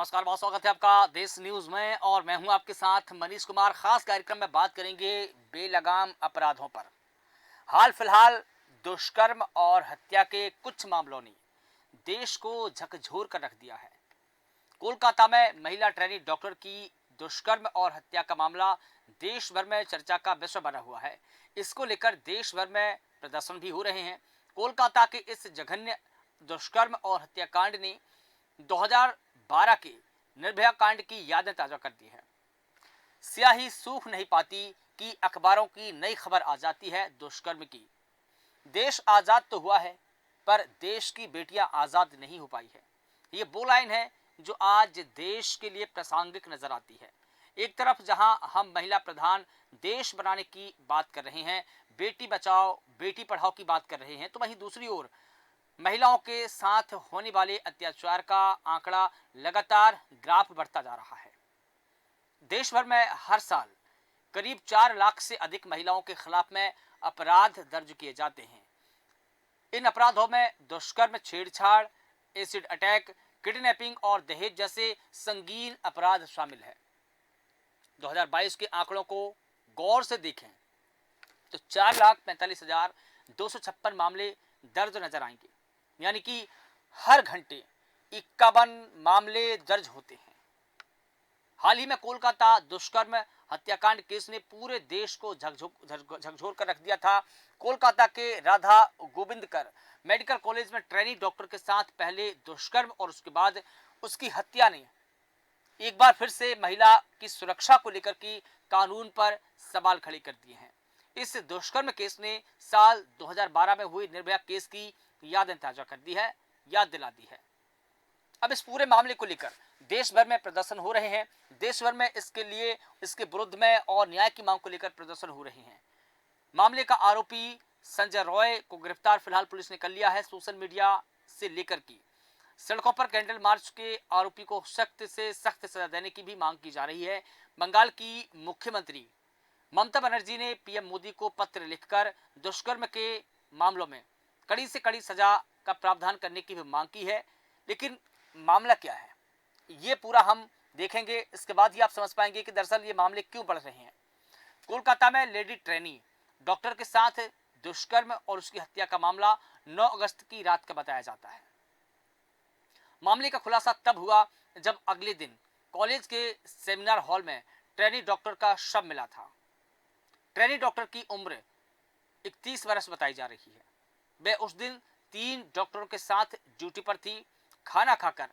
नमस्कार, बहुत स्वागत है आपका देश न्यूज में। और मैं हूं आपके साथ मनीष कुमार। खास कार्यक्रम में बात करेंगे बेलगाम अपराधों पर। हाल फिलहाल दुष्कर्म और हत्या के कुछ मामलों ने देश को झकझोर कर रख दिया है। कोलकाता में महिला ट्रेनी डॉक्टर की दुष्कर्म और हत्या का मामला देश भर में चर्चा का विषय बना हुआ है। इसको लेकर देश भर में प्रदर्शन भी हो रहे हैं। कोलकाता के इस जघन्य दुष्कर्म और हत्याकांड ने 2012 के निर्भया कांड की यादें ताजा कर दी है। स्याही सूख नहीं पाती कि अखबारों की नई खबर आ जाती है दुष्कर्म की। देश आजाद तो हुआ है, पर देश की बेटियां आजाद नहीं हो पाई है। ये वो लाइन है जो आज देश के लिए प्रासंगिक नजर आती है। एक तरफ जहां हम महिला प्रधान देश बनाने की बात कर रहे हैं, बेटी बचाओ बेटी पढ़ाओ की बात कर रहे हैं, तो वहीं दूसरी ओर महिलाओं के साथ होने वाले अत्याचार का आंकड़ा लगातार ग्राफ बढ़ता जा रहा है। देश भर में हर साल करीब 4 लाख से अधिक महिलाओं के खिलाफ में अपराध दर्ज किए जाते हैं। इन अपराधों में दुष्कर्म, छेड़छाड़, एसिड अटैक, किडनैपिंग और दहेज जैसे संगीन अपराध शामिल है। 2022 के आंकड़ों को गौर से देखें तो 4,45,256 मामले दर्ज नजर आएंगे, यानी कि हर घंटे 51 मामले दर्ज होते हैं। हाल ही में कोलकाता दुष्कर्म हत्याकांड केस ने पूरे देश को झकझोर कर रख दिया था। कोलकाता के राधा गोविंदकर मेडिकल कॉलेज में ट्रेनी डॉक्टर के साथ पहले दुष्कर्म और उसके बाद उसकी हत्या ने एक बार फिर से महिला की सुरक्षा को लेकर की कानून पर सवाल खड़े कर दिए हैं। इस दुष्कर्म केस ने साल 2012 में हुई निर्भया केस की यादें ताजा कर दी है, याद दिला दी है। अब इस पूरे मामले को लेकर देश भर में प्रदर्शन हो रहे हैं। देश भर में इसके विरुद्ध में और न्याय की मांग को लेकर प्रदर्शन हो रहे हैं। मामले का आरोपी संजय रॉय को गिरफ्तार फिलहाल पुलिस ने कर लिया है। सोशल मीडिया से लेकर की सड़कों पर कैंडल मार्च के आरोपी को सख्त से सख्त सजा देने की भी मांग की जा रही है। बंगाल की मुख्यमंत्री ममता बनर्जी ने पीएम मोदी को पत्र लिखकर दुष्कर्म के मामलों में कड़ी से कड़ी सजा का प्रावधान करने की भी मांग की है। लेकिन मामला क्या है, ये पूरा हम देखेंगे। इसके बाद ही आप समझ पाएंगे कि दरअसल ये मामले क्यों बढ़ रहे हैं। कोलकाता में लेडी ट्रेनी डॉक्टर के साथ दुष्कर्म और उसकी हत्या का मामला 9 अगस्त की रात का बताया जाता है। मामले का खुलासा तब हुआ जब अगले दिन कॉलेज के सेमिनार हॉल में ट्रेनी डॉक्टर का शव मिला था। ट्रेनी डॉक्टर की उम्र 31 वर्ष बताई जा रही है। वह उस दिन 3 डॉक्टरों के साथ ड्यूटी पर थी। खाना खाकर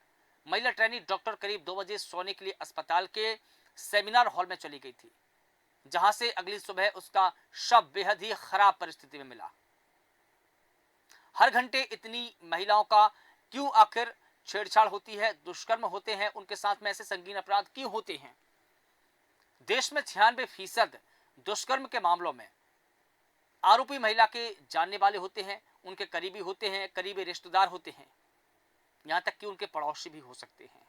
महिला ट्रेनी डॉक्टर करीब 2 बजे सोने के लिए अस्पताल के सेमिनार हॉल में चली गई थी, जहां से अगली सुबह उसका शव बेहद ही खराब परिस्थिति में मिला। हर घंटे इतनी महिलाओं का क्यों आखिर छेड़छाड़ होती है, दुष्कर्म होते हैं, उनके साथ में ऐसे संगीन अपराध क्यों होते हैं। देश में 96% दुष्कर्म के मामलों में आरोपी महिला के जानने वाले होते हैं, उनके करीबी होते हैं, करीबी रिश्तेदार होते हैं, यहां तक कि उनके पड़ोसी भी हो सकते हैं।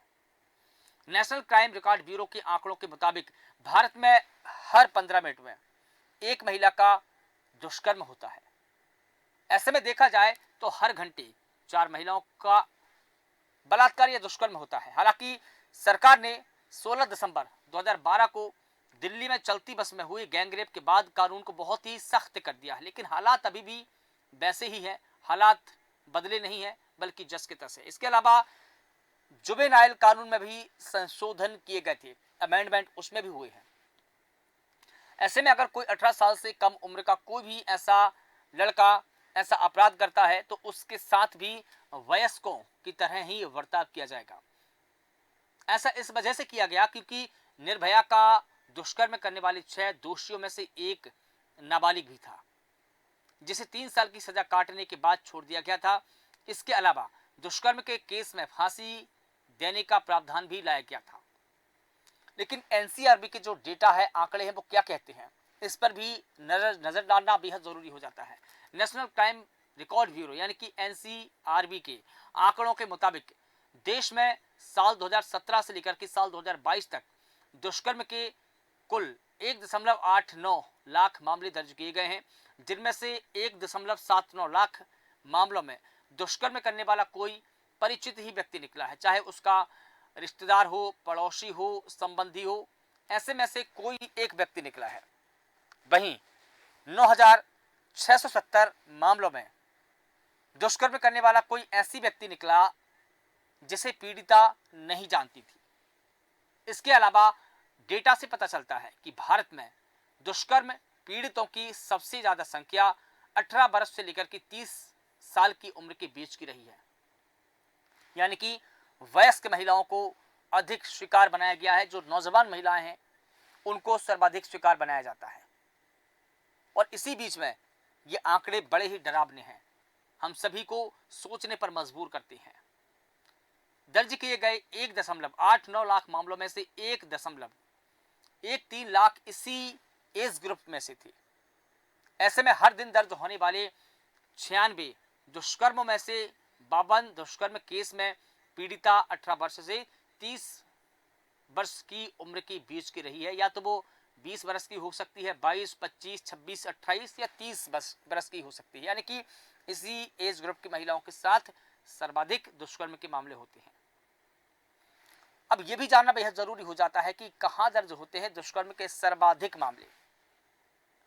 नेशनल क्राइम रिकॉर्ड ब्यूरो के आंकड़ों के मुताबिक भारत में हर 15 मिनट में एक महिला का दुष्कर्म होता है। ऐसे में देखा जाए तो हर घंटे 4 महिलाओं का बलात्कार या दुष्कर्म होता है। हालांकि सरकार ने 16 दिसंबर 2012 को दिल्ली में चलती बस में हुई गैंगरेप के बाद कानून को बहुत ही सख्त कर दिया है, लेकिन हालात अभी भी वैसे ही हैं। हालात बदले नहीं है, बल्कि जस के तस है। इसके अलावा जुवेनाइल कानून में भी संशोधन किए गए थे, अमेंडमेंट उसमें भी हुए हैं। ऐसे में अगर कोई 18 साल से कम उम्र का कोई भी ऐसा लड़का ऐसा अपराध करता है तो उसके साथ भी वयस्कों की तरह ही बर्ताव किया जाएगा। ऐसा इस वजह से किया गया क्योंकि निर्भया का दुष्कर्म करने वाले 6 दोषियों में से एक नाबालिग भी था, जिसे 3 साल की सजा काटने के बाद छोड़ दिया गया था। इसके अलावा दुष्कर्म के केस में फांसी देने का प्रावधान भी लाया गया था। लेकिन एनसीआरबी के जो डेटा है, आंकड़े हैं, वो क्या कहते हैं, इस पर भी नजर डालना बेहद जरूरी हो जाता है। नेशनल क्राइम रिकॉर्ड ब्यूरो यानी कि एनसीआरबी के आंकड़ों के मुताबिक देश में साल 2017 से लेकर के साल 2022 तक दुष्कर्म के कुल 1.89 लाख मामले दर्ज किए गए हैं, जिनमें से 1.79 लाख मामलों में दुष्कर्म करने वाला कोई परिचित ही व्यक्ति निकला है, चाहे उसका रिश्तेदार हो, पड़ोसी हो, संबंधी हो, ऐसे में से कोई एक व्यक्ति निकला है। वहीं 9,670 मामलों में दुष्कर्म करने वाला कोई ऐसी व्यक्ति निकला जिसे पीड़िता नहीं जानती थी। इसके अलावा डेटा से पता चलता है कि भारत में दुष्कर्म पीड़ितों की सबसे ज्यादा संख्या 18 वर्ष से लेकर के 30 साल की उम्र के बीच की रही है। यानी कि वयस्क महिलाओं को अधिक शिकार बनाया गया है। जो नौजवान महिलाएं हैं उनको सर्वाधिक शिकार बनाया जाता है। और इसी बीच में ये आंकड़े बड़े ही डरावने हैं, हम सभी को सोचने पर मजबूर करते हैं। दर्ज किए गए 1.89 लाख मामलों में से 1.13 लाख इसी एज ग्रुप में से थे। ऐसे में हर दिन दर्ज होने वाले 96 दुष्कर्मों में से 52 दुष्कर्म केस में पीड़िता 18 वर्ष से 30 वर्ष की उम्र के बीच की रही है। या तो वो 20 वर्ष की हो सकती है, 22, 25, 26, 28 या 30 वर्ष की हो सकती है। यानी कि इसी एज ग्रुप की महिलाओं के साथ सर्वाधिक दुष्कर्म के मामले होते हैं। अब यह भी जानना बेहद जरूरी हो जाता है कि कहां दर्ज होते हैं दुष्कर्म के सर्वाधिक मामले।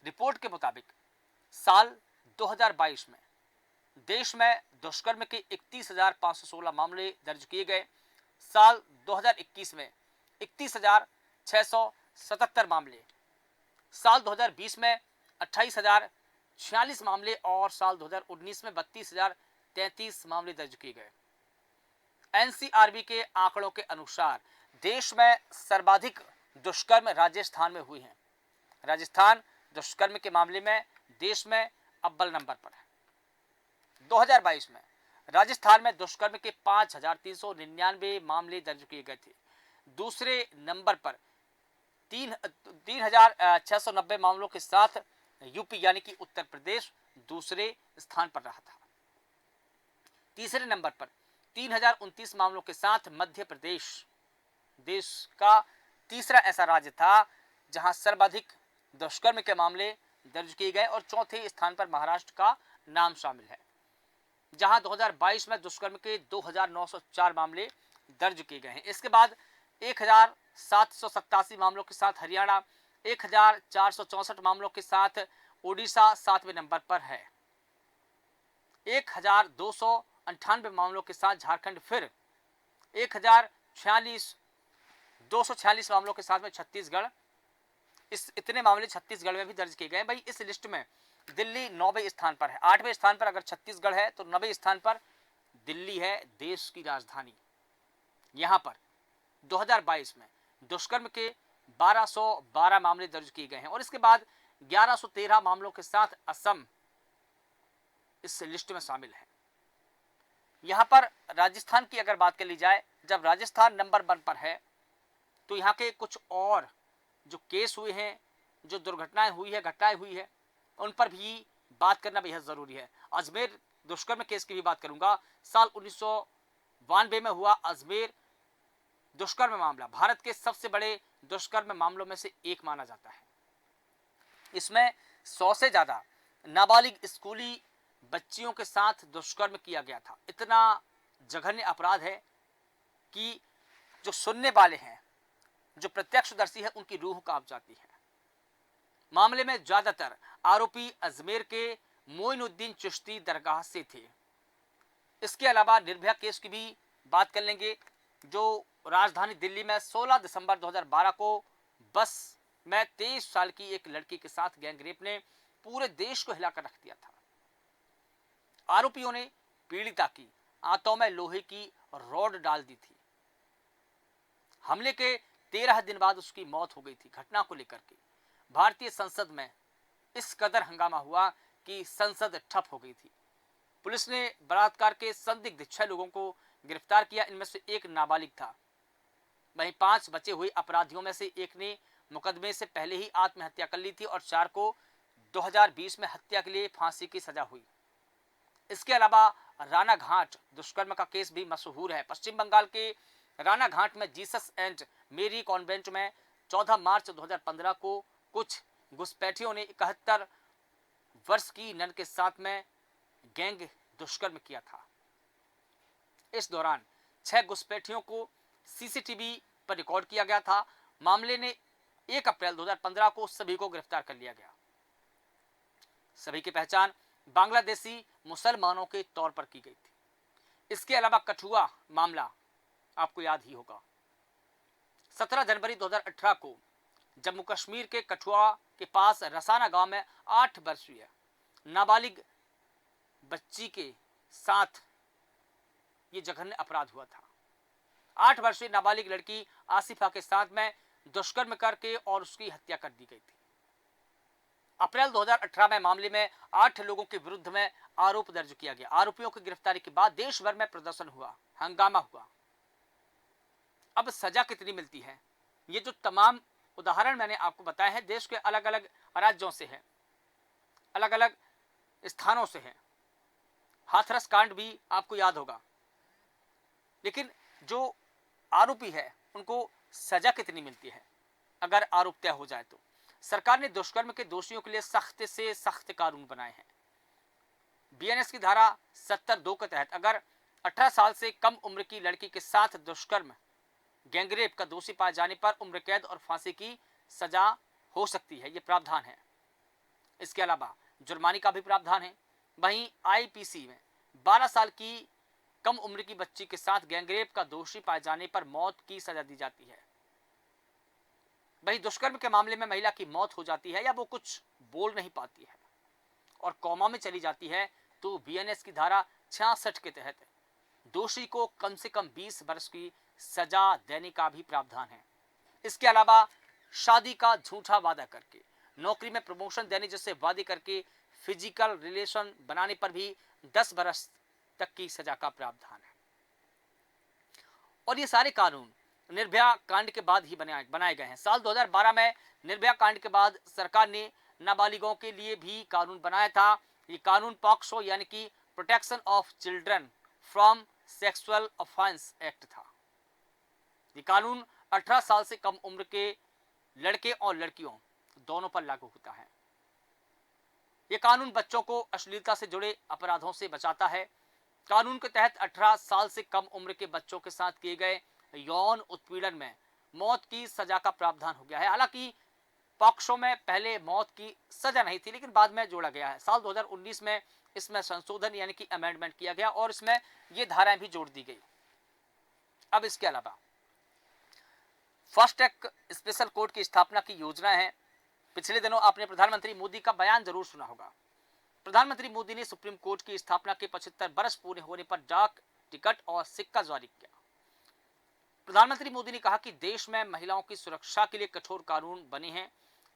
रिपोर्ट के मुताबिक साल 2022 में देश में दुष्कर्म के 31,516 मामले दर्ज किए गए। साल 2021 में 31,677 मामले, साल 2020 में 28,046 मामले और साल 2019 में 32,033 मामले दर्ज किए गए। एनसीआरबी के आंकड़ों के अनुसार देश में सर्वाधिक दुष्कर्म राजस्थान में हुए हैं। राजस्थान दुष्कर्म के मामले में देश में अव्वल नंबर पर है। 2022 में राजस्थान में दुष्कर्म के 5,399 मामले दर्ज किए गए थे। दूसरे नंबर पर 3,690 मामलों के साथ यूपी यानी कि उत्तर प्रदेश दूसरे स्थान पर रहा था। तीसरे नंबर पर 3,029 मामलों के साथ मध्य प्रदेश देश का तीसरा ऐसा राज्य था जहां सर्वाधिक दुष्कर्म के मामले दर्ज किए गए। और चौथे स्थान पर महाराष्ट्र का नाम शामिल है, जहां 2022 में दुष्कर्म के 2,904 मामले दर्ज किए गए हैं। इसके बाद 1,787 मामलों के साथ हरियाणा, 1,464 मामलों के साथ ओडिशा 7वें नंबर पर है। 1,298 मामलों के साथ झारखंड, फिर 246 मामलों के साथ में छत्तीसगढ़। इस इतने मामले छत्तीसगढ़ में भी दर्ज किए गए। भाई इस लिस्ट में दिल्ली 9वें स्थान पर है। 8वें स्थान पर अगर छत्तीसगढ़ है तो 9वें स्थान पर दिल्ली है, देश की राजधानी। यहां पर 2022 में दुष्कर्म के 1212 मामले दर्ज किए गए हैं। और इसके बाद 1113 मामलों के साथ असम इस लिस्ट में शामिल है। यहां पर राजस्थान की अगर बात कर ली जाए, जब राजस्थान नंबर 1 पर है तो यहां के कुछ और जो केस हुए हैं, जो दुर्घटनाएं हुई है, घटनाएं हुई है, उन पर भी बात करना बेहद जरूरी है। अजमेर दुष्कर्म केस की भी बात करूंगा। साल 1992 में हुआ अजमेर दुष्कर्म मामला भारत के सबसे बड़े दुष्कर्म मामलों में से एक माना जाता है। इसमें 100 से ज्यादा नाबालिग स्कूली बच्चियों के साथ दुष्कर्म किया गया था। इतना जघन्य अपराध है कि जो सुनने वाले हैं, जो प्रत्यक्षदर्शी है, उनकी रूह कांप जाती है। मामले में ज्यादातर आरोपी अजमेर के मोइनुद्दीन चिश्ती दरगाह से थे। इसके अलावा निर्भया केस की भी बात कर लेंगे, जो राजधानी दिल्ली में 16 दिसंबर 2012 को बस में 23 साल की एक लड़की के साथ गैंगरेप ने पूरे देश को हिलाकर रख दिया था। आरोपियों ने पीड़िता की आंतों में लोहे की रॉड डाल दी थी। हमले के 13 दिन बाद उसकी मौत हो गई थी। घटना को लेकर के भारतीय संसद में इस कदर हंगामा हुआ कि संसद ठप हो गई थी। पुलिस ने बलात्कार के संदिग्ध 6 लोगों को गिरफ्तार किया। इनमें से एक नाबालिग था। वहीं 5 बचे हुए अपराधियों में से एक ने मुकदमे से पहले ही आत्महत्या कर ली थी और 4 को 2020 में हत्या के लिए फांसी की सजा हुई। इसके अलावा राना घाट दुष्कर्म का केस भी मशहूर है। पश्चिम बंगाल के राना घाट में जीसस एंड मेरी कॉन्वेंट में 14 मार्च 2015 को कुछ घुसपैठियों ने 71 वर्ष की नन के साथ में गैंग दुष्कर्म किया था। इस दौरान 6 घुसपैठियों को सीसीटीवी पर रिकॉर्ड किया गया था। मामले ने 1 अप्रैल 2015 को सभी को गिरफ्तार कर लिया गया। सभी की पहचान बांग्लादेशी मुसलमानों के तौर पर की गई थी। इसके अलावा कठुआ मामला आपको याद ही होगा। 17 जनवरी 2018 को जम्मू कश्मीर के कठुआ के पास रसाना गांव में 8 वर्षीय नाबालिग बच्ची के साथ ये जघन्य अपराध हुआ था। 8 वर्षीय नाबालिग लड़की आसिफा के साथ में दुष्कर्म करके और उसकी हत्या कर दी गई थी। अप्रैल 2018 में मामले में 8 लोगों के विरुद्ध में आरोप दर्ज किया गया। आरोपियों की गिरफ्तारी के बाद देश भर में प्रदर्शन हुआ, हंगामा हुआ। अब सजा कितनी मिलती है, ये जो तमाम उदाहरण मैंने आपको बताए हैं देश के अलग अलग राज्यों से हैं, अलग अलग स्थानों से हैं। हाथरस कांड भी आपको याद होगा। लेकिन जो आरोपी है उनको सजा कितनी मिलती है अगर आरोप तय हो जाए तो? सरकार ने दुष्कर्म के दोषियों के लिए सख्त से सख्त कानून बनाए हैं। बीएनएस की धारा 70(2) के तहत अगर 18 साल से कम उम्र की लड़की के साथ दुष्कर्म, गैंगरेप का दोषी पाए जाने पर उम्र कैद और फांसी की सजा हो सकती है, ये प्रावधान है। इसके अलावा जुर्माने का भी प्रावधान है। वहीं आईपीसी में 12 साल की कम उम्र की बच्ची के साथ गैंगरेप का दोषी पाए जाने पर मौत की सजा दी जाती है। वहीं दुष्कर्म के मामले में महिला की मौत हो जाती है या वो कुछ बोल नहीं पाती है और कोमा में चली जाती है तो बीएनएस की धारा 66 के तहत दोषी को कम से कम 20 वर्ष की सजा देने का भी प्रावधान है। इसके अलावा शादी का झूठा वादा करके, नौकरी में प्रमोशन देने जैसे वादे करके फिजिकल रिलेशन बनाने पर भी 10 वर्ष तक की सजा का प्रावधान है। और ये सारे कानून निर्भया कांड के बाद ही बनाए गए हैं। साल 2012 में निर्भया कांड के बाद सरकार ने नाबालिगों के लिए भी कानून बनाया था। ये कानून पॉक्सो यानी कि protection of children from sexual offence act था। ये कानून 18 साल से कम उम्र के लड़के और लड़कियों दोनों पर लागू होता है। ये कानून बच्चों को अश्लीलता से जुड़े अपराधों से बचाता है। कानून के तहत 18 साल से कम उम्र के बच्चों के साथ किए गए यौन उत्पीड़न में मौत की सजा का प्रावधान हो गया है। हालांकि पॉक्सो में पहले मौत की सजा नहीं थी, लेकिन बाद में जोड़ा गया है। साल 2019 में इसमें संशोधन यानी कि अमेंडमेंट किया गया और इसमें ये धाराएं भी जोड़ दी गई। अब इसके अलावा फास्ट ट्रैक स्पेशल कोर्ट की स्थापना की योजना है। पिछले दिनों आपने प्रधानमंत्री मोदी का बयान जरूर सुना होगा। प्रधानमंत्री मोदी ने सुप्रीम कोर्ट की स्थापना के 75 वर्ष पूरे होने पर डाक टिकट और सिक्का जारी किया। प्रधानमंत्री मोदी ने कहा कि देश में महिलाओं की सुरक्षा के लिए कठोर कानून बने हैं।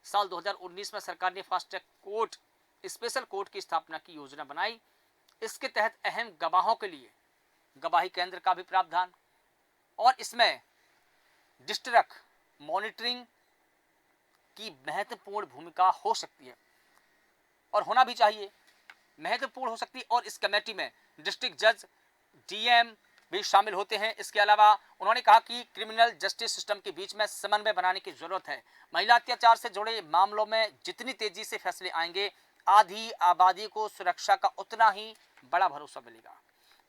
साल 2019 में सरकार ने fast track court special court की स्थापना की योजना बनाई। इसके तहत अहम गवाहों के लिए गवाही केंद्र का भी प्रावधान और इसमें डिस्ट्रिक्ट मॉनिटरिंग की महत्वपूर्ण भूमिका हो सकती है और होना भी चाहिए, महत्वपूर्ण हो सकती है। और इस कमेटी में डिस्ट्रिक्ट जज, डीएम भी शामिल होते हैं। इसके अलावा उन्होंने कहा कि क्रिमिनल जस्टिस सिस्टम के बीच में समन्वय बनाने की जरूरत है। महिला अत्याचार से जुड़े मामलों में जितनी तेजी से फैसले आएंगे, आधी आबादी को सुरक्षा का उतना ही बड़ा भरोसा मिलेगा।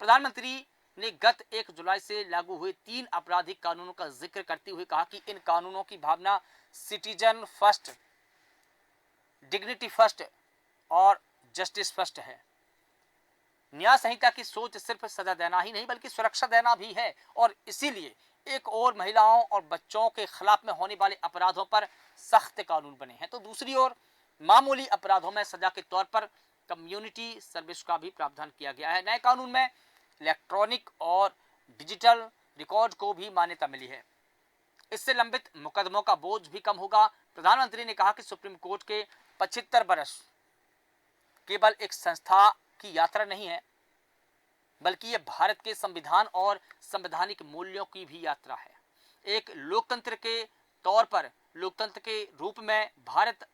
प्रधानमंत्री ने गत 1 जुलाई से लागू हुए 3 आपराधिक कानूनों का जिक्र करते हुए कहा कि इन कानूनों की भावना सिटीजन फर्स्ट, डिग्निटी फर्स्ट और जस्टिस फर्स्ट है। न्याय संहिता की सोच सिर्फ सजा देना ही नहीं बल्कि सुरक्षा देना भी है और इसीलिए एक और महिलाओं और बच्चों के खिलाफ में होने वाले अपराधों पर सख्त कानून बने हैं तो दूसरी ओर मामूली अपराधों में सजा के तौर पर कम्युनिटी सर्विस का भी प्रावधान किया गया है। नए कानून में इलेक्ट्रॉनिक और डिजिटल रिकॉर्ड को भी मान्यता मिली है। इससे लंबित मुकदमों का बोझ भी कम होगा। प्रधानमंत्री ने कहा कि सुप्रीम कोर्ट के 75 वर्ष केवल एक संस्था की यात्रा नहीं है बल्कि यह भारत के संविधान और संवैधानिक मूल्यों की भी यात्रा है। एक लोकतंत्र के तौर पर, लोकतंत्र के रूप में भारत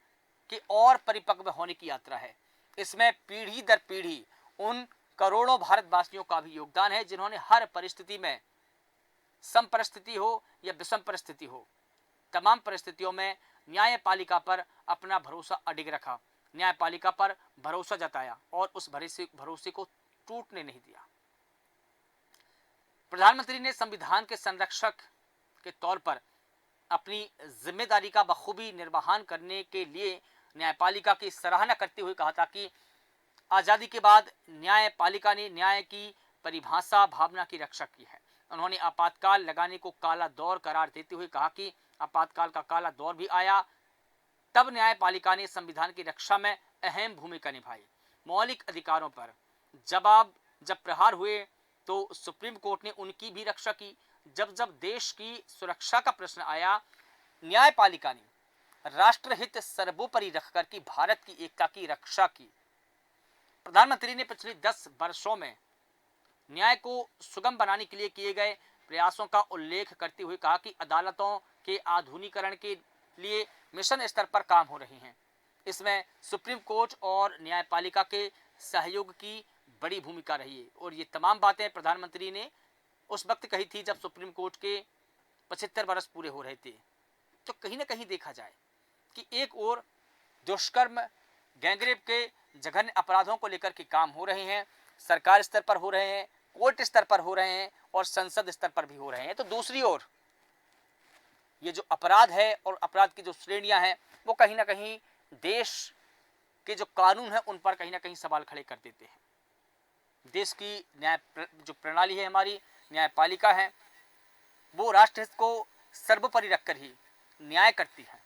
के और परिपक्व होने की यात्रा है। इसमें पीढ़ी दर पीढ़ी उन करोड़ों भारतवासियों का भी योगदान है जिन्होंने हर परिस्थिति में, सम परिस्थिति हो या विषम परिस्थिति हो, तमाम परिस्थितियों में न्यायपालिका पर अपना भरोसा अडिग रखा, न्यायपालिका पर भरोसा जताया और उस भरोसे को टूटने नहीं दिया। प्रधानमंत्री ने संविधान के संरक्षक के तौर पर अपनी जिम्मेदारी का बखूबी निर्वहन करने के लिए न्यायपालिका की सराहना करते हुए कहा था कि आज़ादी के बाद न्यायपालिका ने न्याय की परिभाषा भावना की रक्षा की है। उन्होंने आपातकाल लगाने को काला दौर करार देते हुए कहा कि आपातकाल का काला दौर भी आया, तब न्यायपालिका ने संविधान की रक्षा में अहम भूमिका निभाई। मौलिक अधिकारों पर जब प्रहार हुए तो सुप्रीम कोर्ट ने उनकी भी रक्षा की। जब देश की सुरक्षा का प्रश्न आया, न्यायपालिका ने राष्ट्रहित सर्वोपरि रखकर की भारत की एकता की रक्षा की। प्रधानमंत्री ने पिछले 10 वर्षों में न्याय को सुगम बनाने के लिए किए गए प्रयासों का उल्लेख करते हुए कहा कि अदालतों के आधुनिकीकरण के लिए मिशन स्तर पर काम हो रहे हैं। इसमें सुप्रीम कोर्ट और न्यायपालिका के सहयोग की बड़ी भूमिका रही है। और ये तमाम बातें प्रधानमंत्री ने उस वक्त कही थी जब सुप्रीम कोर्ट के 75 वर्ष पूरे हो रहे थे। तो कहीं ना कहीं देखा जाए कि एक और दुष्कर्म, गैंगरेप के जघन्य अपराधों को लेकर के काम हो रहे हैं, सरकार स्तर पर हो रहे हैं, कोर्ट स्तर पर हो रहे हैं और संसद स्तर पर भी हो रहे हैं। तो दूसरी ओर ये जो अपराध है और अपराध की जो श्रेणियां हैं वो कहीं ना कहीं देश के जो कानून है उन पर कहीं ना कहीं सवाल खड़े कर देते हैं। देश की न्याय जो प्रणाली है, हमारी न्यायपालिका है, वो राष्ट्रहित को सर्वोपरि रखकर ही न्याय करती है।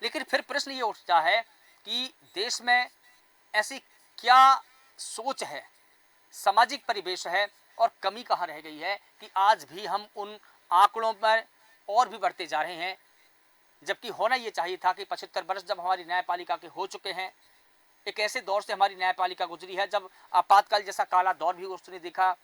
लेकिन फिर प्रश्न ये उठता है कि देश में ऐसी क्या सोच है, सामाजिक परिवेश है और कमी कहाँ रह गई है कि आज भी हम उन आंकड़ों पर और भी बढ़ते जा रहे हैं, जबकि होना ये चाहिए था कि 75 वर्ष जब हमारी न्यायपालिका के हो चुके हैं, एक ऐसे दौर से हमारी न्यायपालिका गुजरी है जब आपातकाल जैसा काला दौर भी उसने देखा,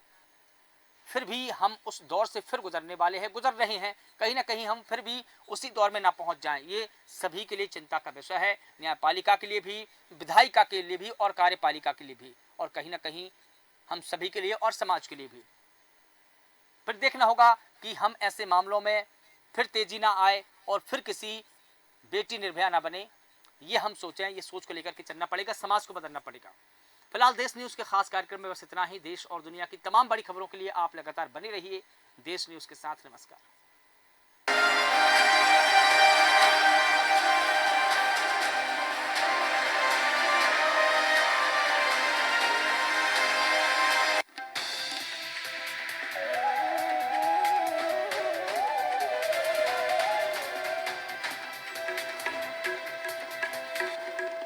फिर भी हम उस दौर से फिर गुजरने वाले हैं, गुजर रहे हैं। कहीं ना कहीं हम फिर भी उसी दौर में ना पहुंच जाएं, ये सभी के लिए चिंता का विषय है, न्यायपालिका के लिए भी, विधायिका के लिए भी और कार्यपालिका के लिए भी, और कहीं ना कहीं हम सभी के लिए और समाज के लिए भी। फिर देखना होगा कि हम ऐसे मामलों में फिर तेजी ना आए और फिर किसी बेटी निर्भया ना बने। ये हम सोचें, ये सोच को लेकर के चलना पड़ेगा, समाज को बदलना पड़ेगा। फिलहाल देश न्यूज़ के खास कार्यक्रम में बस इतना ही। देश और दुनिया की तमाम बड़ी खबरों के लिए आप लगातार बने रहिए देश न्यूज़ के साथ। नमस्कार।